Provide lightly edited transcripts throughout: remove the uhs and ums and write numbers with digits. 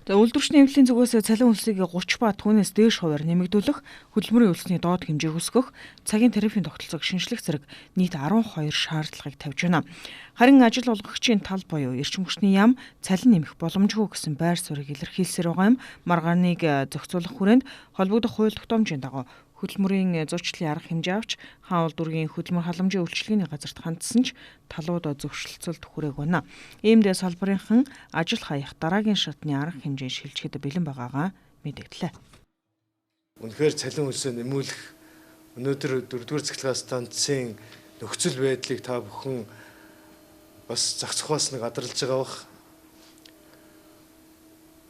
За үйлдвэрчний эвлэлийн зүгээс цалин хөлсийг 30 ба түүнээс дээш хувиар нэмэгдүүлэх, хөдөлмөрийн үйлсний доод хэмжээг өсгөх, цагийн тарифын тогтолцоог шинжлэх зэрэг нийт 12 шаардлагыг тавьж байна. Харин ажил олгогчийн тал буюу эрчим хүчний яам цалин нэмэх боломжгүй гэсэн байр суурийг илэрхийлсээр байгаа юм. Маргааныг зохицуулах хүрээнд холбогдох хууль тогтоомжийн дагуу хөдөлмөрийн зөрчлийн арга хэмжээ авч хаан улдүргийн хөдөлмөр халамжийн үйлчилгээний газарт хандсан ч талууд зөвшөлтсөлд хүрээг байна. Иймд салбарынхан ажил хаях дараагийн шатны арга хэмжээ шилжихэд бэлэн байгаагаа мэдэгдлээ. Үнэхээр цалин хөлсөө нэмүүлэх өнөөдөр 4-р цахилгаан станцын нөхцөл байдлыг та бүхэн бас зах зохиос нэг гадарлаж байгаа бах.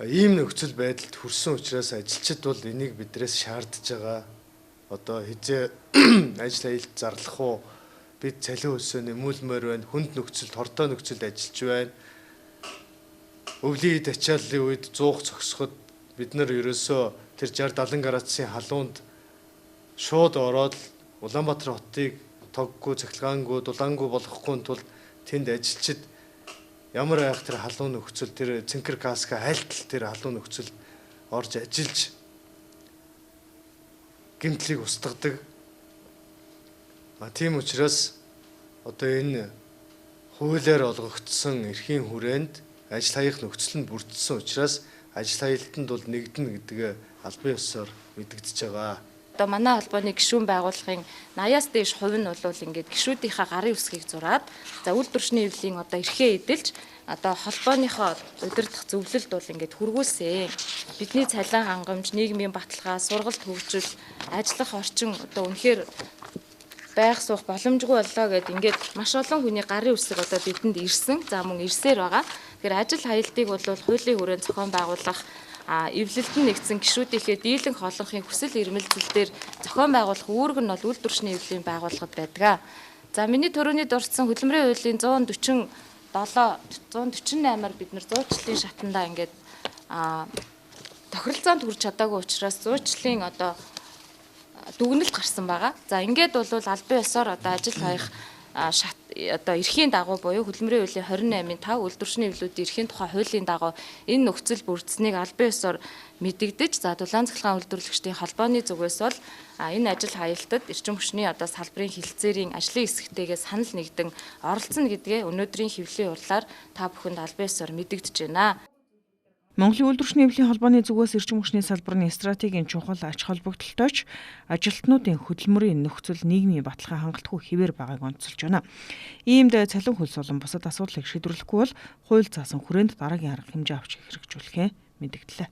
Ийм нөхцөл байдалд хүрсэн учраас ажилчид бол энийг бидрээс шаардж байгаа. Одоо хизээ ажил аялалд зарлах уу, бид цалин хөлсөө нэмүүлмээр байна, хүнд нөхцөлд, хордоо нөхцөлд ажиллаж байна. Өвлийн ачааллын үед зуух зогсоход бид нар ерөөсөө тэр 60-70 градусын халуунд шууд ороод Улаанбаатар хотыг тоггүй, цахилгаангүй, дулаангүй болгохгүй тулд тэнд ажилчид ямар айх тэр халуун нөхцөл, тэр цэнхэр каска хайлтал тэр халуун нөхцөлд орж ажиллаж гэмтлийг устгадаг. Тийм учраас одоо энэ хуулиар олгогдсон эрхийн хүрээнд ажил хаях нөхцөл нь бүрдсэн учраас ажил хаялтанд бол нэгдэнэ гэдэг албан ёсоор мэдэгдэж байгаа. Одоо манай холбооны гишүүн байгууллагын 80-аас дээш хувь нь бол ингээд гишүүдийнхаа гарын үсгийг зураад за үйлдвэрчний эвлэлийн одоо эрхээ эдэлж одоо холбооныхоо удирдах зөвлөлд бол ингээд хүргүүлсэн. Бидний цалин хангамж, нийгмийн баталгаа, сургалт хөгжил, ажиллах орчин одоо үнэхээр байх суух боломжгүй боллоо гэд ингээд маш олон хүний гарын үсэг одоо бидэнд ирсэн. За мөн ирсээр байгаа. Тэгэхээр ажил хаялтыг бол хуулийн хүрээнд зохион байгуулах эвлэлд нь нэгдсэн гишүүдийнхээ дийлэн хооллохын хүсэл эрмэлзэлээр зохион байгуулах үүрэг нь бол үйлдвэрчний эвлэлийн байгууллагад байдаг. За миний төрөний дурдсан хөдөлмөрийн хуулийн 148-аар бид нар зуучлалын шатандаа ингээд тохиролцоонд хүрч чадаагүй учраас зуучлалын одоо дүгнэлт гарсан байгаа. За ингээд бол албан ёсоор одоо ажил хаях шат одоо эрхийн дагуу буюу хөдөлмөрийн хуулийн 28-ын 5 үйлдвэрчний эвлэлүүдийн эрхийн тухай хуулийн дагуу энэ нөхцөл бүрдсэнийг албан ёсоор мэдэгдэж за дулаан цахилгаан үйлдвэрлэгчдийн холбооны зүгээс бол энэ ажил хаялтад эрчим хүчний одоо салбарын хилцээрийн ажлын хэсэгтэйгээ санал нэгдэн оролцсон гэдгээ өнөөдрийн хэвлэлийн хурлаар та бүхэнд албан ёсоор мэдэгдэж байна. Монголын үйлдвэрчний эвлэлийн холбооны зүгээс эрчим хүчний салбарын стратегийн чухал ач холбогдолтойч ажилтнуудын хөдөлмөрийн нөхцөл нийгмийн баталгаа хангалтгүй хэвээр байгааг онцолж байна. Иймд цалин хөлс болон бусад асуудлыг шийдвэрлэхгүй бол хууль заасан хүрээнд дараагийн арга хэмжээ авч хэрэгжүүлэхээ мэдэгдлээ.